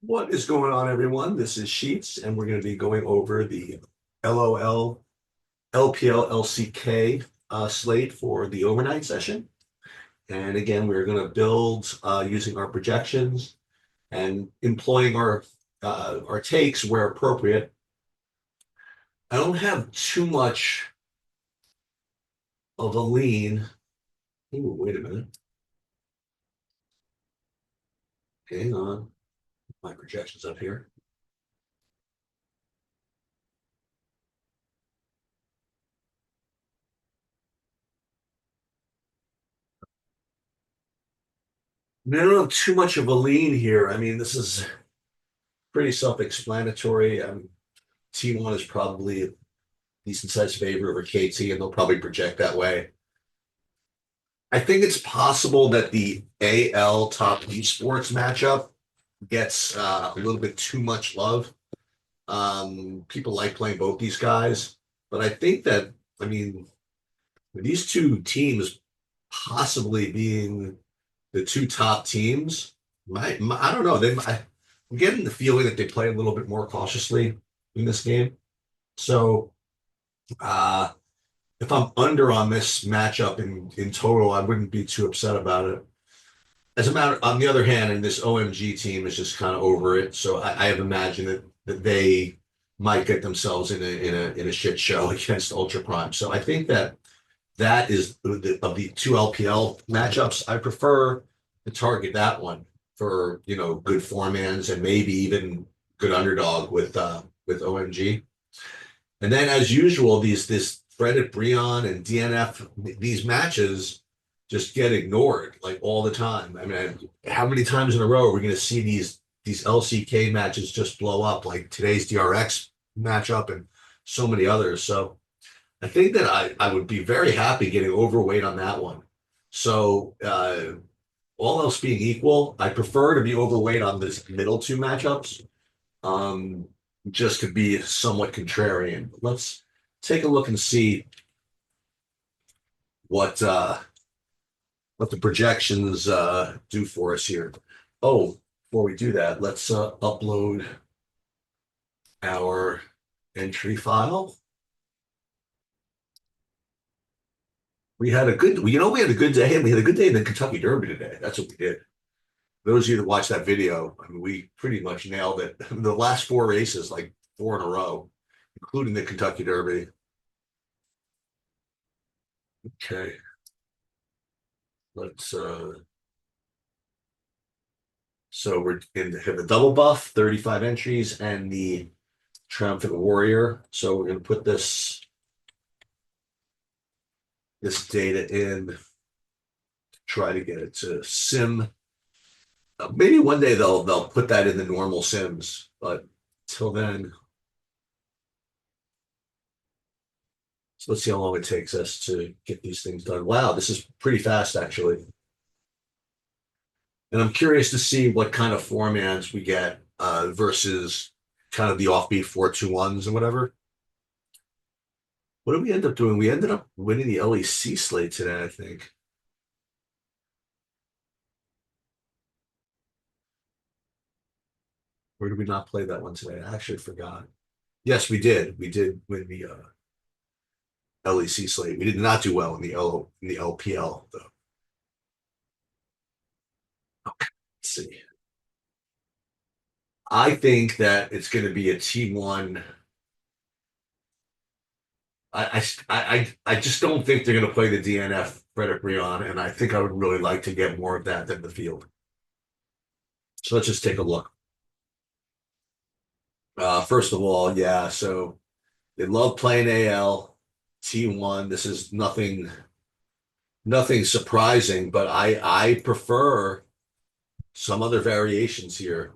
What is going on, everyone? This is Sheets, and we're going to be going over the LOL, LPL, LCK slate for the overnight session. And again, we're going to build using our projections and employing our takes where appropriate. I don't have too much of a lean. Ooh, wait a minute. Hang on. My projections up here. I don't have too much of a lean here. I mean, this is pretty self-explanatory. T1 is probably a decent sized favor over KT, and they'll probably project that way. I think it's possible that the AL top esports matchup gets a little bit too much love. People like playing both these guys, but I think that, I mean, with these two teams possibly being the two top teams, I don't know. I'm getting the feeling that they play a little bit more cautiously in this game. So, uh, if I'm under on this matchup in total, I wouldn't be too upset about it. As a matter, on the other hand, and this OMG team is just kind of over it, so I have imagined that they might get themselves in a shit show against Ultra Prime. So I think that is of the two LPL matchups. I prefer to target that one for good four mans and maybe even good underdog with OMG. And then, as usual, this Fredit Breon and DNF, these matches just get ignored like all the time. I mean, how many times in a row are we going to see these LCK matches just blow up, like today's DRX matchup and so many others? So I think that I would be very happy getting overweight on that one. So all else being equal, I prefer to be overweight on this middle two matchups. Um, just to be somewhat contrarian. Let's take a look and see what uh, what the projections do for us here. Oh, before we do that, let's upload our entry file. We had a good, we had a good day, and we had a good day in the Kentucky Derby today. That's what we did. Those of you that watched that video, I mean, we pretty much nailed it. The last four races, like four in a row, including the Kentucky Derby. Okay, let's so we're in the double buff, 35 entries, and the triumphant warrior. So we're going to put this data in, try to get it to sim. Maybe one day they'll put that in the normal sims, but till then, so let's see how long it takes us to get these things done. Wow, this is pretty fast actually. And I'm curious to see what kind of formats we get versus kind of the offbeat 4-2-1s and whatever. What did we end up doing? We ended up winning the LEC slate today, I think. Or did we not play that one today? I actually forgot. Yes, we did. We did win the LEC slate. We did not do well in the LPL though. Okay, let's see. I think that it's going to be a T1. I just don't think they're going to play the DNF Frederick Brion, and I think I would really like to get more of that in the field. So let's just take a look. First of all, yeah, so they love playing AL T1. This is nothing surprising, but I prefer some other variations here.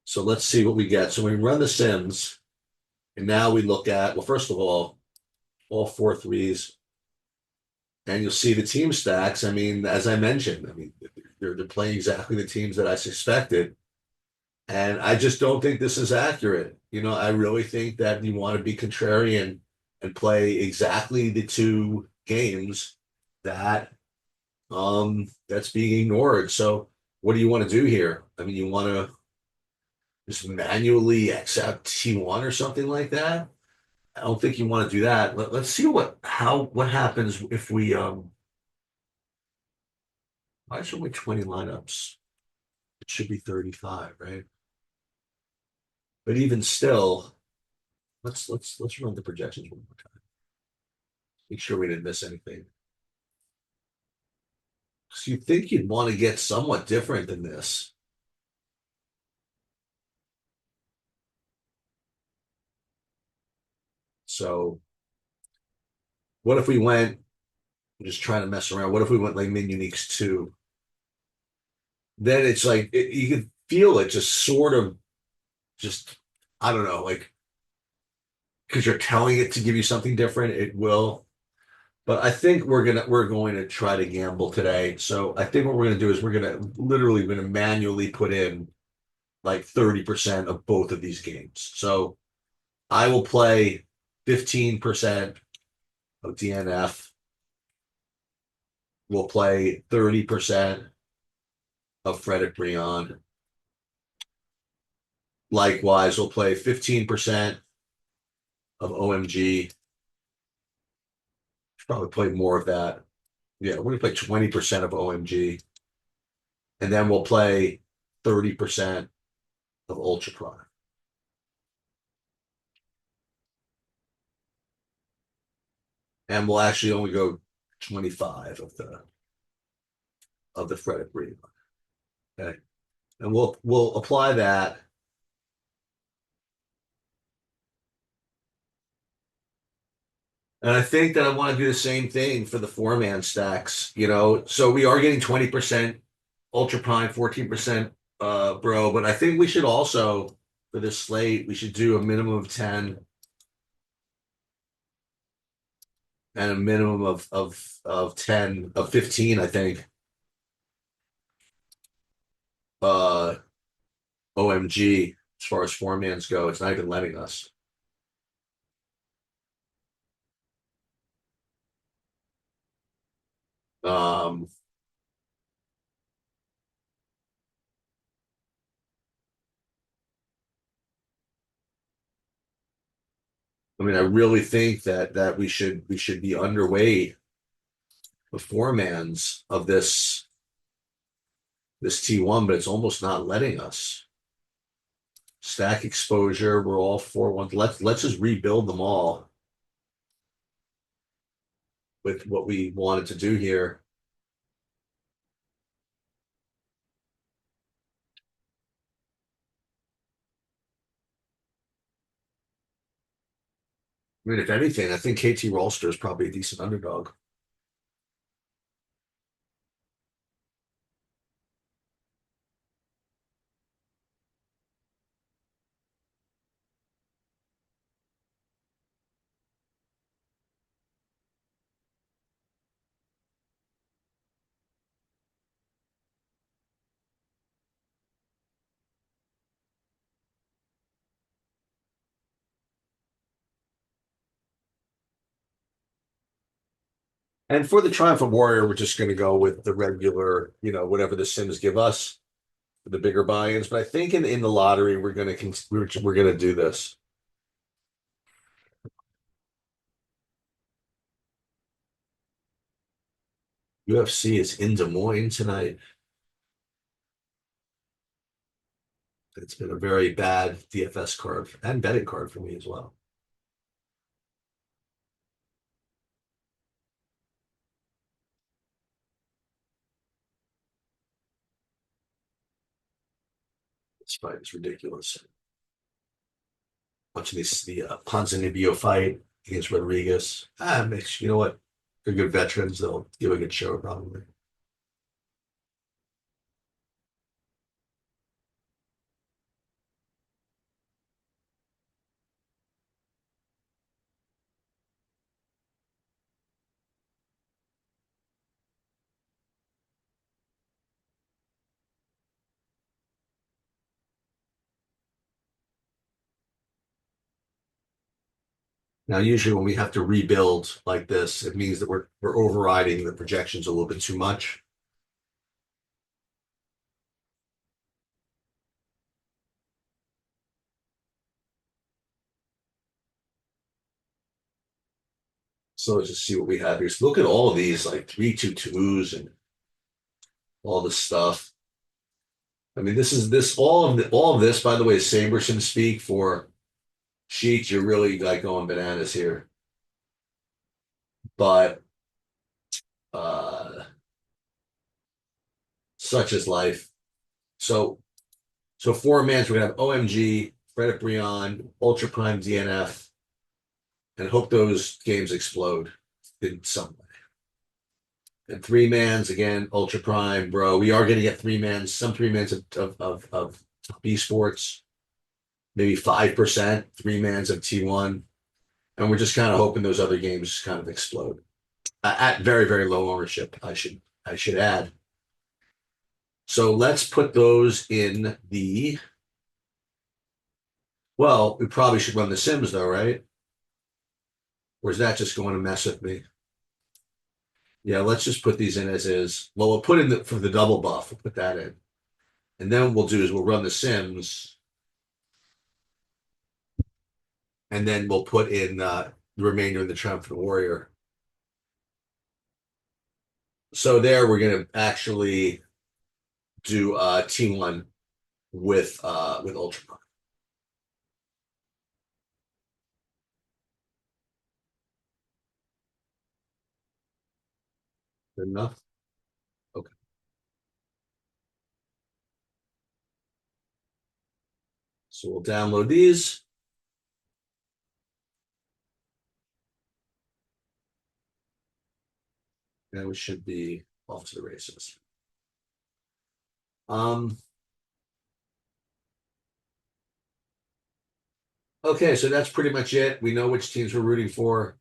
So let's see what we get. So we run the Sims, and now we look at, well, first of all four threes, and you'll see the team stacks. I mean, as I mentioned, I mean, they're playing exactly the teams that I suspected. And I just don't think this is accurate. I really think that you want to be contrarian and play exactly the two games that That's being ignored. So what do you want to do here? I mean, you want to just manually accept T1 or something like that? I don't think you want to do that. Let's see what happens if we why is there only 20 lineups? It should be 35, right? But even still, let's run the projections one more time. Make sure we didn't miss anything. So you think you'd want to get somewhat different than this. So what if we went, I'm just trying to mess around. What if we went like min uniques 2? Then it's like you can feel it just sort of just I don't know, like because you're telling it to give you something different, it will. But I think we're going to try to gamble today. So I think what we're gonna do is we're gonna manually put in like 30% of both of these games. So I will play 15% of DNF. We'll play 30% of Frederick Brion. Likewise, we'll play 15% of OMG. Should probably play more of that. Yeah, we're gonna play 20% of OMG, and then we'll play 30% of Ultra Prime. And we'll actually only go 25 of the Frederick Brion. Okay. And we'll apply that. And I think that I want to do the same thing for the four-man stacks, So we are getting 20% Ultra Prime, 14% Bro, but I think we should also, for this slate, we should do a minimum of 10 and a minimum of 10, of 15, I think. Uh OMG, as far as four-mans go, it's not even letting us. Um, I mean, I really think that we should be underweight the four-mans of this T1, but it's almost not letting us. Stack exposure, we're all 4-1. Let's just rebuild them all with what we wanted to do here. I mean, if anything, I think KT Rolster is probably a decent underdog. And for the Triumphant Warrior, we're just going to go with the regular, whatever the Sims give us for the bigger buy-ins. But I think in the lottery, we're gonna do this. UFC is in Des Moines tonight. It's been a very bad DFS card and betting card for me as well. This fight is ridiculous. Watching the Ponzinibbio fight against Rodriguez. Makes you know what? They're good veterans. They'll give a good show probably. Now, usually when we have to rebuild like this, it means that we're overriding the projections a little bit too much. So let's just see what we have here. So look at all of these like 3-2-2s and all this stuff. I mean, this is this all of this, by the way, is Saberson speak for sheets. You're really like going bananas here. But such is life. So so four mans, we're gonna have OMG, Frederick Brion, Ultra Prime DNF, and hope those games explode in some way. And three mans again, Ultra Prime, bro. We are gonna get three mans, some three mans of B Sports, maybe 5%, three mans of T1. And we're just kind of hoping those other games kind of explode. At very, very low ownership, I should add. So let's put those in the well, we probably should run the Sims though, right? Or is that just going to mess with me? Yeah, let's just put these in as is. Well, we'll put in for the double buff, we'll put that in. And then what we'll do is we'll run the Sims, and then we'll put in the remainder in the Triumphant Warrior. So there we're gonna actually do T1 with Ultra. Good enough? Okay. So we'll download these. And we should be off to the races. Um, okay, so that's pretty much it. We know which teams we're rooting for.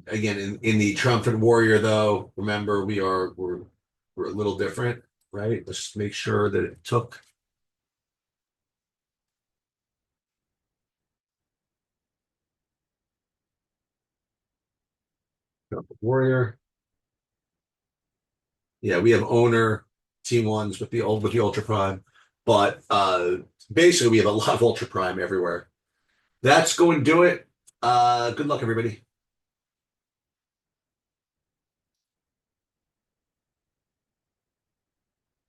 Again, in the Triumphant Warrior, though, remember we're a little different, right? Let's make sure that it took. Triumphant Warrior. Yeah, we have owner T1s with the Ultra Prime, but basically we have a lot of Ultra Prime everywhere. That's going to do it. Good luck, everybody.